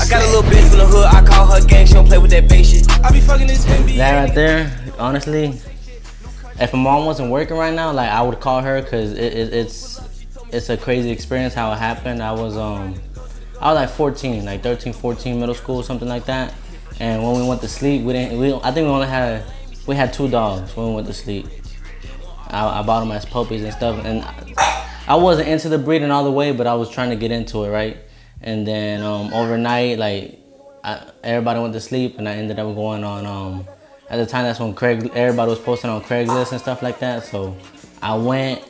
got a little bitch from the hood, I call her gang, she don't play with that base shit. I be fucking this NBA. That right there, honestly, if my mom wasn't working right now, like I would call her, cause it's a crazy experience how it happened. I was like 14, like 13, 14, middle school, something like that. And when we went to sleep, I think we had 2 dogs when we went to sleep. I bought them as puppies and stuff, and I wasn't into the breeding all the way, but I was trying to get into it, right? And then overnight, like everybody went to sleep, and I ended up going on. At the time, that's when everybody was posting on Craigslist and stuff like that. So I went.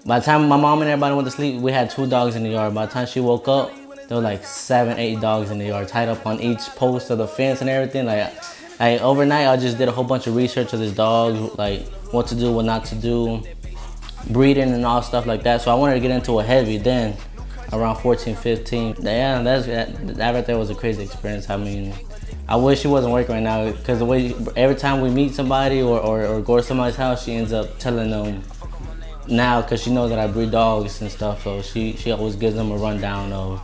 By the time my mom and everybody went to sleep, we had 2 dogs in the yard. By the time she woke up, there were like 7, 8 dogs in the yard, tied up on each post of the fence and everything. Like overnight, I just did a whole bunch of research of this dog, like what to do, what not to do, breeding and all stuff like that. So I wanted to get into it heavy then, around 14, 15. Yeah, that right there was a crazy experience. I mean, I wish she wasn't working right now, because the way every time we meet somebody or go to somebody's house, she ends up telling them now, because she knows that I breed dogs and stuff. So she always gives them a rundown of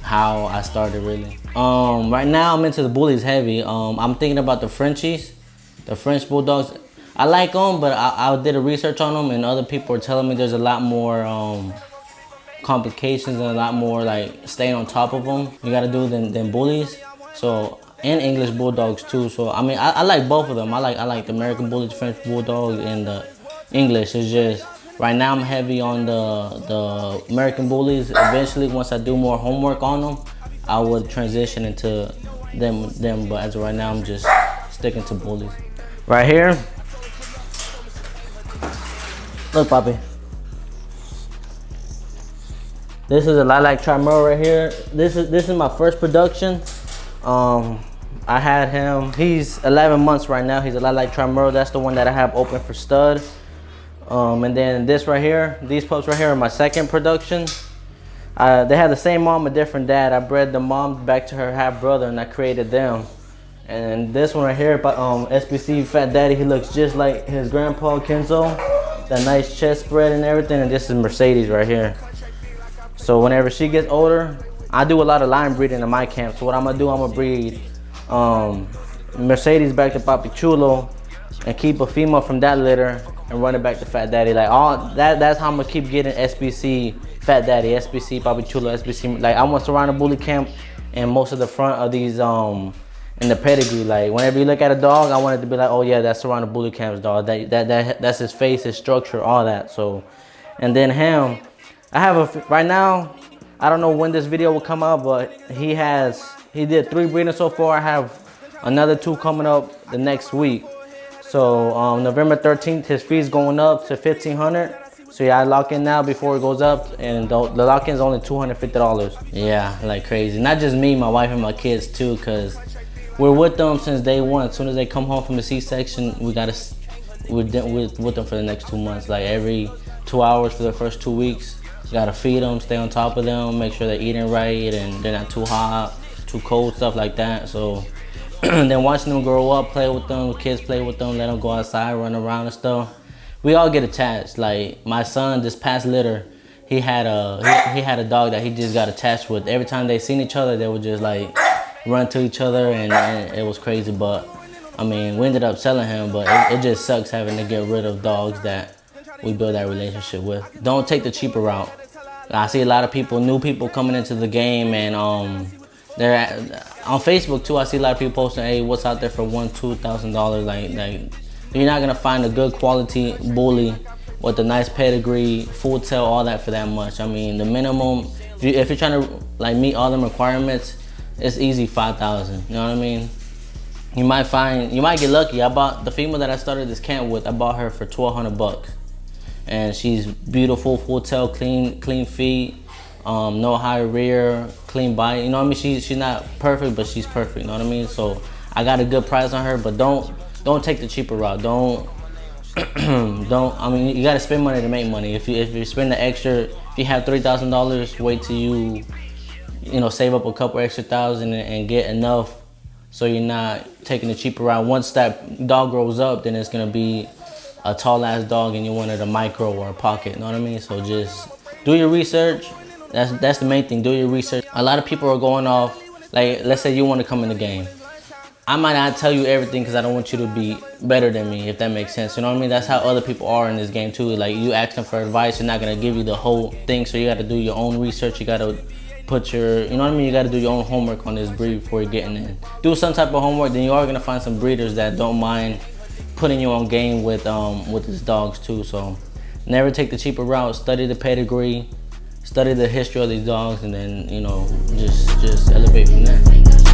how I started really. Right now I'm into the bullies heavy. I'm thinking about the Frenchies, the French Bulldogs. I like them, but I did a research on them, and other people are telling me there's a lot more complications and a lot more like staying on top of them you gotta do than bullies. So, and English Bulldogs too. So I mean, I like both of them. I like the American Bullies, French Bulldogs, and the English. It's just right now I'm heavy on the American Bullies. Eventually, once I do more homework on them, I would transition into them. But as of right now, I'm just sticking to bullies. Right here, look, Poppy. This is a Lilac Trimurl right here. This is my first production. I had him. He's 11 months right now. He's a Lilac Trimurl. That's the one that I have open for stud. And then this right here, these pups right here are my second production. They had the same mom, a different dad. I bred the mom back to her half brother, and I created them. And this one right here, SBC Fat Daddy, he looks just like his grandpa Kenzo. That nice chest spread and everything. And this is Mercedes right here. So whenever she gets older, I do a lot of line breeding in my camp. So what I'm gonna do, I'm gonna breed Mercedes back to Papi Chulo and keep a female from that litter and run it back to Fat Daddy. Like that's how I'm gonna keep getting SBC Fat Daddy, SBC Papi Chulo, SBC. Like I want to run a bully camp and most of the front of these in the pedigree. Like whenever you look at a dog, I want it to be like, oh yeah, that's Serrano Bully Camp's dog. That's his face, his structure, all that. So, and then him, I have right now, I don't know when this video will come out, but he did 3 breeding so far. I have another 2 coming up the next week. So November 13th, his fee's going up to $1,500. So yeah, I lock in now before it goes up, and the lock-in is only $250. Yeah, like crazy. Not just me, my wife and my kids too, cause we're with them since day one. As soon as they come home from the C-section, we're with them for the next 2 months. Like every 2 hours for the first 2 weeks. You gotta feed them, stay on top of them, make sure they're eating right and they're not too hot, too cold, stuff like that. So then watching them grow up, play with them, kids play with them, let them go outside, run around and stuff. We all get attached. Like my son, this past litter, he had a dog that he just got attached with. Every time they seen each other, they would just like run to each other, and it was crazy. But I mean, we ended up selling him, but it just sucks having to get rid of dogs that we build that relationship with. Don't take the cheaper route. I see a lot of people, new people coming into the game, and they're on Facebook too. I see a lot of people posting, hey, what's out there for $1,000-$2,000? Like you're not gonna find a good quality bully with a nice pedigree, full tail, all that for that much. I mean, the minimum, if you're trying to like meet all them requirements, it's easy $5,000. You know what I mean? You might get lucky. I bought the female that I started this camp with. I bought her for $1,200. And she's beautiful, full tail, clean feet, no high rear, clean body. You know what I mean? She's not perfect, but she's perfect. You know what I mean? So I got a good price on her, but don't take the cheaper route. Don't. I mean, you gotta spend money to make money. If you spend the extra, if you have $3,000, wait till you save up a couple extra thousand and get enough, so you're not taking the cheaper route. Once that dog grows up, then it's gonna be a tall ass dog and you wanted a micro or a pocket, you know what I mean? So just do your research. That's the main thing, do your research. A lot of people are going off Like, let's say you want to come in the game. I might not tell you everything because I don't want you to be better than me, if that makes sense. You know what I mean? That's how other people are in this game too. Like, you ask them for advice, they're not gonna give you the whole thing. So you got to do your own research. You got to put your, you know what I mean? You got to do your own homework on this breed before you're getting in. Do some type of homework. Then you are gonna find some breeders that don't mind putting you on game with these dogs too. So never take the cheaper route. Study the pedigree, study the history of these dogs, and then, you know, just elevate from there.